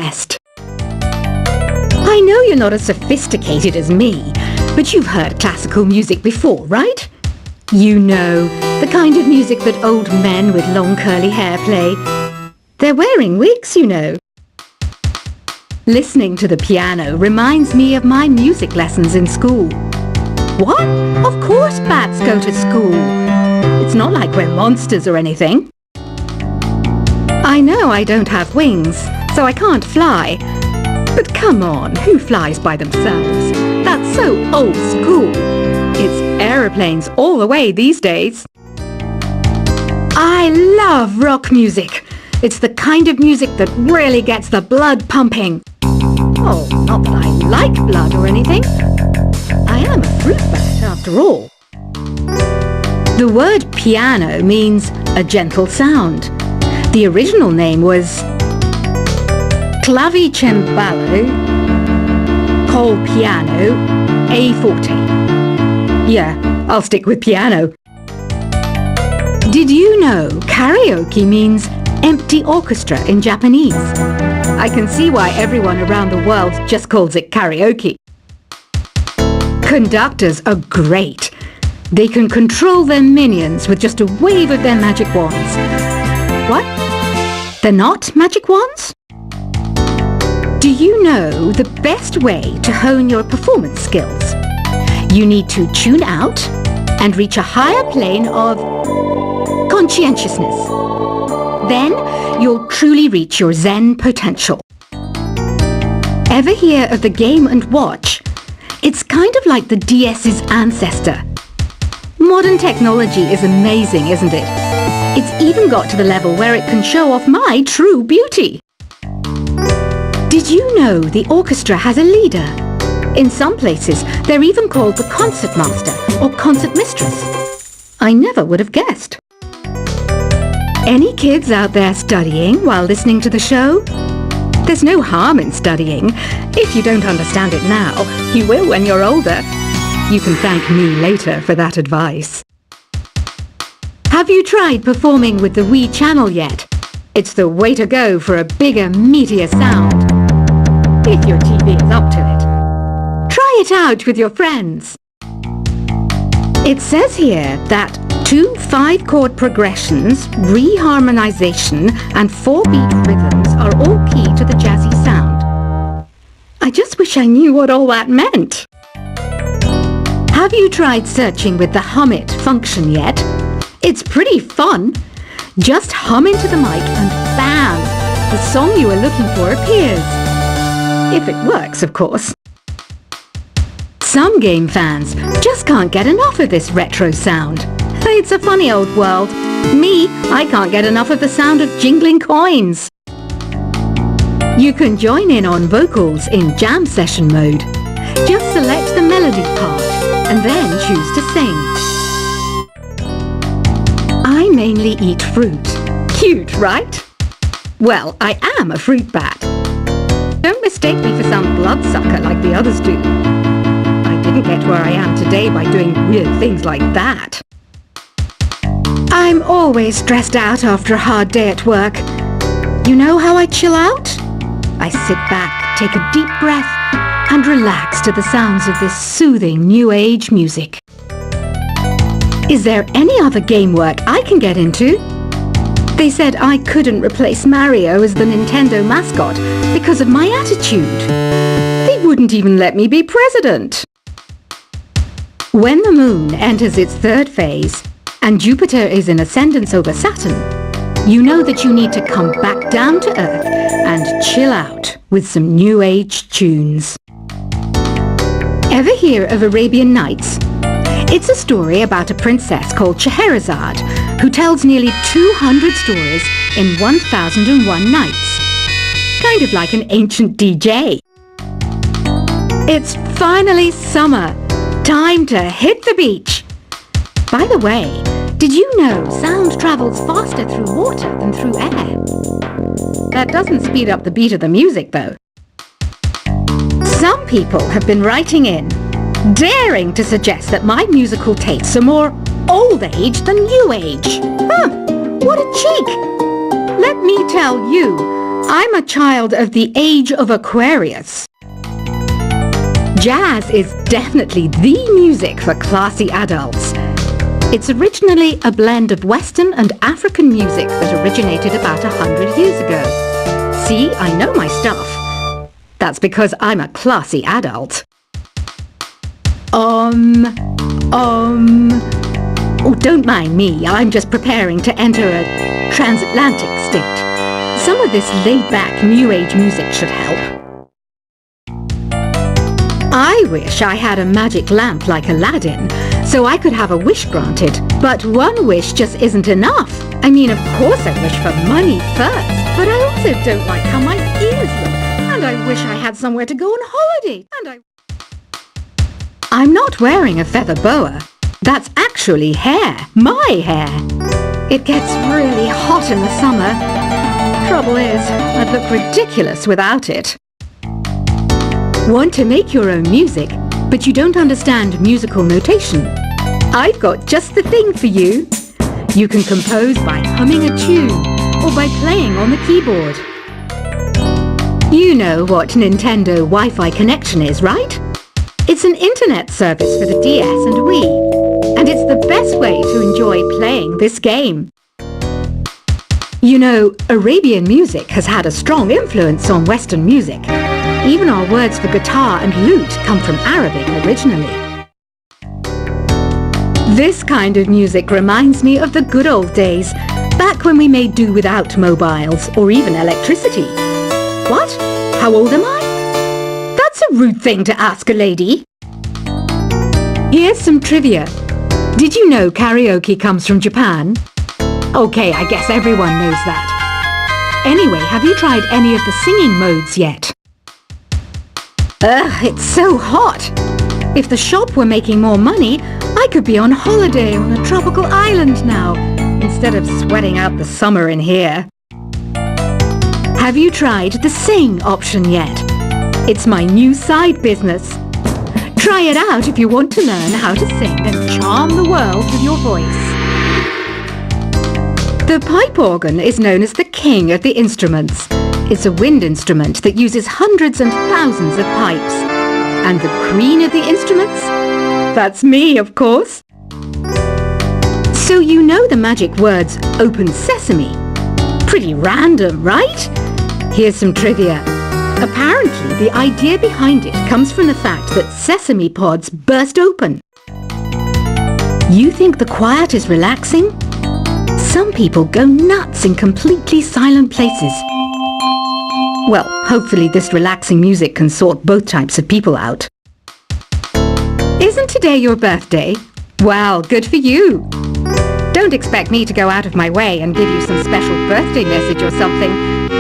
best. I know you're not as sophisticated as me, but you've heard classical music before, right? You know, the kind of music that old men with long curly hair play. They're wearing wigs, you know. Listening to the piano reminds me of my music lessons in school. What? Of course bats go to school. It's not like we're monsters or anything. I know I don't have wings, so I can't fly. But come on, who flies by themselves? That's so old school. It's aeroplanes all the way these days. I love rock music. It's the kind of music that really gets the blood pumping. Oh, not that I like blood or anything. I am a fruit bat after all. The word piano means a gentle sound. The original name was clavicembalo col piano a forte. Yeah, I'll stick with piano. Did you know karaoke means empty orchestra in Japanese? I can see why everyone around the world just calls it karaoke. Conductors are great. They can control their minions with just a wave of their magic wands. What? They're not magic wands? Do you know the best way to hone your performance skills? You need to tune out and reach a higher plane of conscientiousness. Then you'll truly reach your Zen potential. Ever hear of the Game & Watch? It's kind of like the DS's ancestor. Modern technology is amazing, isn't it? It's even got to the level where it can show off my true beauty. Did you know the orchestra has a leader? In some places, they're even called the concert master or concert mistress. I never would have guessed. Any kids out there studying while listening to the show? There's no harm in studying. If you don't understand it now, you will when you're older. You can thank me later for that advice. Have you tried performing with the Wii channel yet? It's the way to go for a bigger, meatier sound. If your TV is up to it. Try it out with your friends. It says here that 2 5-chord progressions, reharmonization, and 4-beat rhythms are all key to the jazzy sound. I just wish I knew what all that meant. Have you tried searching with the Hum It function yet? It's pretty fun. Just hum into the mic and bam! The song you are looking for appears. If it works, of course. Some game fans just can't get enough of this retro sound. It's a funny old world. Me, I can't get enough of the sound of jingling coins. You can join in on vocals in jam session mode. Just select the melody part and then choose to sing. I mainly eat fruit. Cute, right? Well, I am a fruit bat. Don't mistake me for some bloodsucker like the others do. I didn't get where I am today by doing weird things like that. I'm always stressed out after a hard day at work. You know how I chill out? I sit back, take a deep breath, and relax to the sounds of this soothing new age music. Is there any other game work I can get into? They said I couldn't replace Mario as the Nintendo mascot because of my attitude. They wouldn't even let me be president. When the moon enters its 3rd phase and Jupiter is in ascendance over Saturn, you know that you need to come back down to Earth and chill out with some new age tunes. Ever hear of Arabian Nights? It's a story about a princess called Scheherazade who tells nearly 200 stories in 1001 nights. Kind of like an ancient DJ. It's finally summer. Time to hit the beach. By the way, did you know sound travels faster through water than through air? That doesn't speed up the beat of the music, though. Some people have been writing in, daring to suggest that my musical tastes are more old age than new age. Huh, what a cheek! Let me tell you, I'm a child of the age of Aquarius. Jazz is definitely the music for classy adults. It's originally a blend of Western and African music that originated about 100 years ago. See, I know my stuff. That's because I'm a classy adult. Oh, don't mind me. I'm just preparing to enter a transatlantic state. Some of this laid-back New Age music should help. I wish I had a magic lamp like Aladdin, so I could have a wish granted. But one wish just isn't enough. I mean, of course I wish for money first, but I also don't like how my ears look. And I wish I had somewhere to go on holiday. I'm not wearing a feather boa. That's actually hair. My hair. It gets really hot in the summer. Trouble is, I'd look ridiculous without it. Want to make your own music, but you don't understand musical notation? I've got just the thing for you. You can compose by humming a tune or by playing on the keyboard. You know what Nintendo Wi-Fi connection is, right? It's an internet service for the DS and Wii, and it's the best way to enjoy playing this game. You know, Arabian music has had a strong influence on Western music. Even our words for guitar and lute come from Arabic originally. This kind of music reminds me of the good old days, back when we made do without mobiles or even electricity. What? How old am I? That's a rude thing to ask a lady. Here's some trivia. Did you know karaoke comes from Japan? Okay, I guess everyone knows that. Anyway, have you tried any of the singing modes yet? Ugh, it's so hot. If the shop were making more money, I could be on holiday on a tropical island now, instead of sweating out the summer in here. Have you tried the sing option yet? It's my new side business. Try it out if you want to learn how to sing and charm the world with your voice. The pipe organ is known as the king of the instruments. It's a wind instrument that uses hundreds and thousands of pipes. And the queen of the instruments? That's me, of course. So you know the magic words open sesame. Pretty random, right? Here's some trivia. Apparently, the idea behind it comes from the fact that sesame pods burst open. You think the quiet is relaxing? Some people go nuts in completely silent places. Well, hopefully this relaxing music can sort both types of people out. Isn't today your birthday? Well, good for you. Don't expect me to go out of my way and give you some special birthday message or something,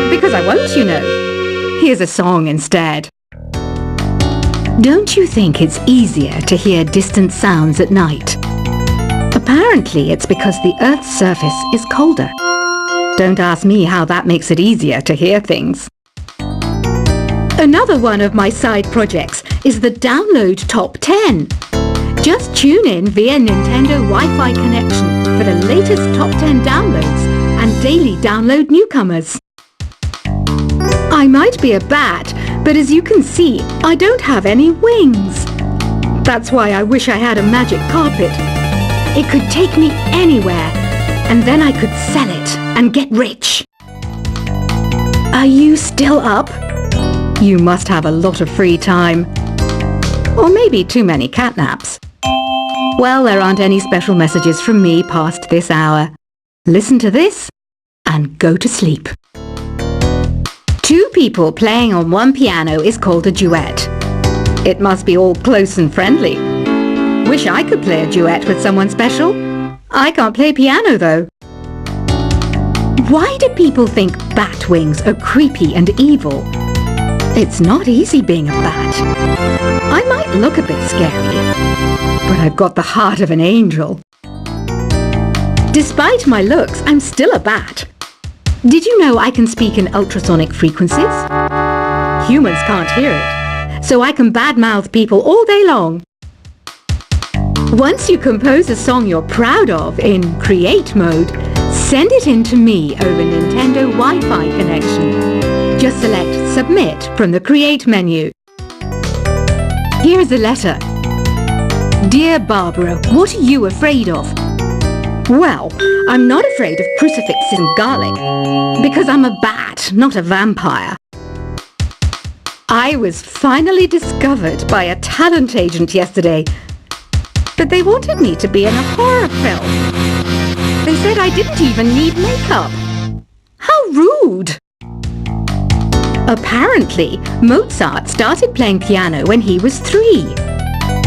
because I won't, you know. Here's a song instead. Don't you think it's easier to hear distant sounds at night? Apparently it's because the Earth's surface is colder. Don't ask me how that makes it easier to hear things. Another one of my side projects is the Download Top 10. Just tune in via Nintendo Wi-Fi connection for the latest Top 10 downloads and daily download newcomers. I might be a bat, but as you can see, I don't have any wings. That's why I wish I had a magic carpet. It could take me anywhere, and then I could sell it and get rich. Are you still up? You must have a lot of free time. Or maybe too many catnaps. Well, there aren't any special messages from me past this hour. Listen to this and go to sleep. Two people playing on one piano is called a duet. It must be all close and friendly. Wish I could play a duet with someone special. I can't play piano though. Why do people think bat wings are creepy and evil? It's not easy being a bat. I might look a bit scary, but I've got the heart of an angel. Despite my looks, I'm still a bat. Did you know I can speak in ultrasonic frequencies? Humans can't hear it, so I can badmouth people all day long. Once you compose a song you're proud of in create mode, Send it in to me over Nintendo Wi-Fi connection. Just select Submit from the Create menu. Here's a letter. Dear Barbara, what are you afraid of? Well, I'm not afraid of crucifixes and garlic, because I'm a bat, not a vampire. I was finally discovered by a talent agent yesterday, but they wanted me to be in a horror film. They said I didn't even need makeup. How rude! Apparently, Mozart started playing piano when he was 3.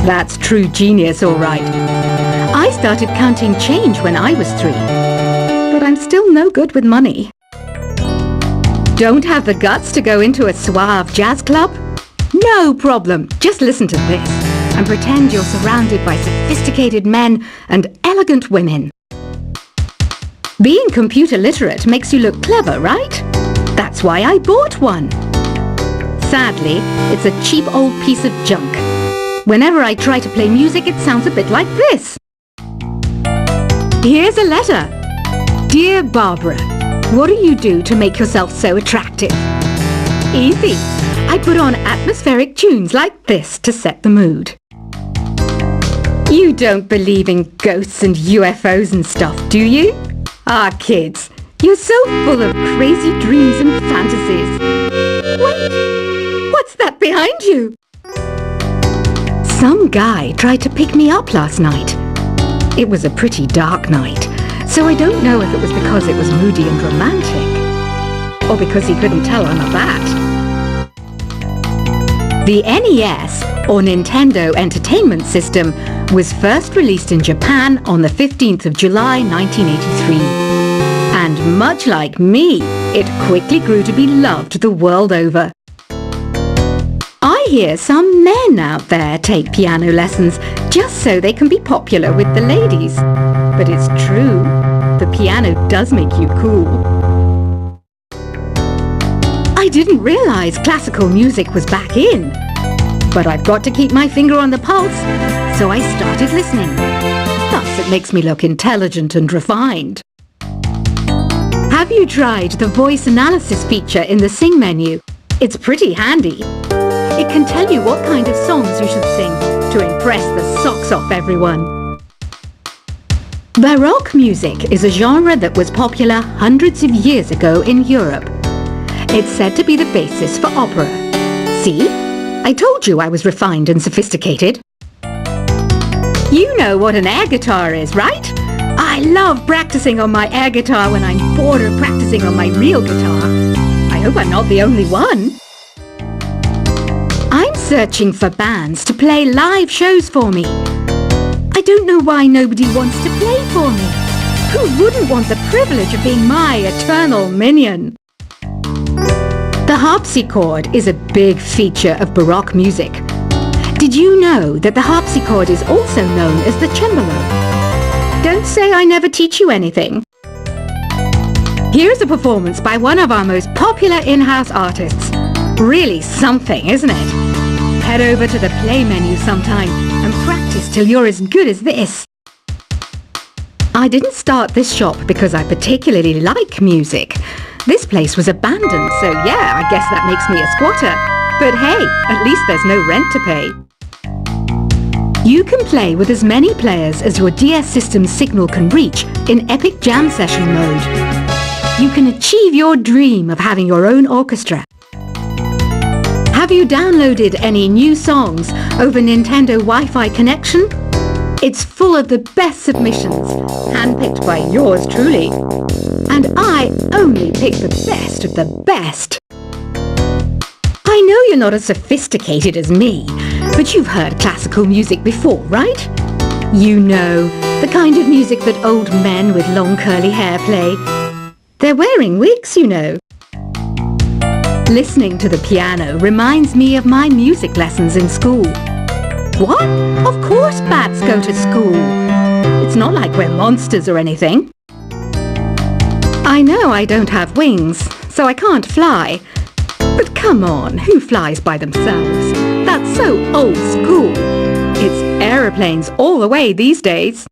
That's true genius, all right. I started counting change when I was 3, but I'm still no good with money. Don't have the guts to go into a suave jazz club? No problem, just listen to this and pretend you're surrounded by sophisticated men and elegant women. Being computer literate makes you look clever, right? That's why I bought one. Sadly, it's a cheap old piece of junk. Whenever I try to play music, it sounds a bit like this. Here's a letter. Dear Barbara, what do you do to make yourself so attractive? Easy. I put on atmospheric tunes like this to set the mood. You don't believe in ghosts and UFOs and stuff, do you? Ah, kids, you're so full of crazy dreams and fantasies. Wait, what's that behind you? Some guy tried to pick me up last night. It was a pretty dark night, so I don't know if it was because it was moody and romantic, or because he couldn't tell I'm a bat. The NES, or Nintendo Entertainment System, was first released in Japan on the 15th of July 1983. And much like me, it quickly grew to be loved the world over. I hear some men out there take piano lessons just so they can be popular with the ladies. But it's true, the piano does make you cool. I didn't realize classical music was back in. But I've got to keep my finger on the pulse, so I started listening. Thus, it makes me look intelligent and refined. Have you tried the voice analysis feature in the Sing menu? It's pretty handy. It can tell you what kind of songs you should sing to impress the socks off everyone. Baroque music is a genre that was popular hundreds of years ago in Europe. It's said to be the basis for opera. See? I told you I was refined and sophisticated. You know what an air guitar is, right? I love practicing on my air guitar when I'm bored of practicing on my real guitar. I hope I'm not the only one. I'm searching for bands to play live shows for me. I don't know why nobody wants to play for me. Who wouldn't want the privilege of being my eternal minion? The harpsichord is a big feature of Baroque music. Did you know that the harpsichord is also known as the cembalo? Don't say I never teach you anything. Here's a performance by one of our most popular in-house artists. Really something, isn't it? Head over to the play menu sometime and practice till you're as good as this. I didn't start this shop because I particularly like music. This place was abandoned, so yeah, I guess that makes me a squatter. But hey, at least there's no rent to pay. You can play with as many players as your DS system's signal can reach in Epic Jam Session mode. You can achieve your dream of having your own orchestra. Have you downloaded any new songs over Nintendo Wi-Fi connection? It's full of the best submissions, handpicked by yours truly. And I only pick the best of the best. I know you're not as sophisticated as me, but you've heard classical music before, right? You know, the kind of music that old men with long curly hair play. They're wearing wigs, you know. Listening to the piano reminds me of my music lessons in school. What? Of course bats go to school. It's not like we're monsters or anything. I know I don't have wings, so I can't fly. But come on, who flies by themselves? That's so old school. It's aeroplanes all the way these days.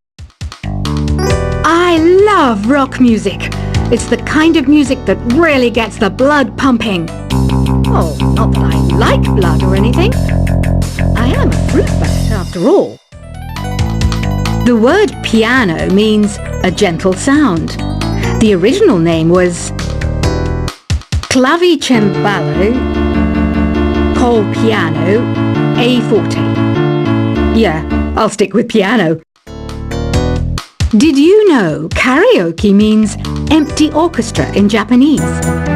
I I love rock music. It's the kind of music that really gets the blood pumping. Oh, not that I like blood or anything. I am a fruit bat after all. The word piano means a gentle sound. The original name was clavicembalo col piano a forte. Yeah, I'll stick with piano. Did you know karaoke means empty orchestra in Japanese?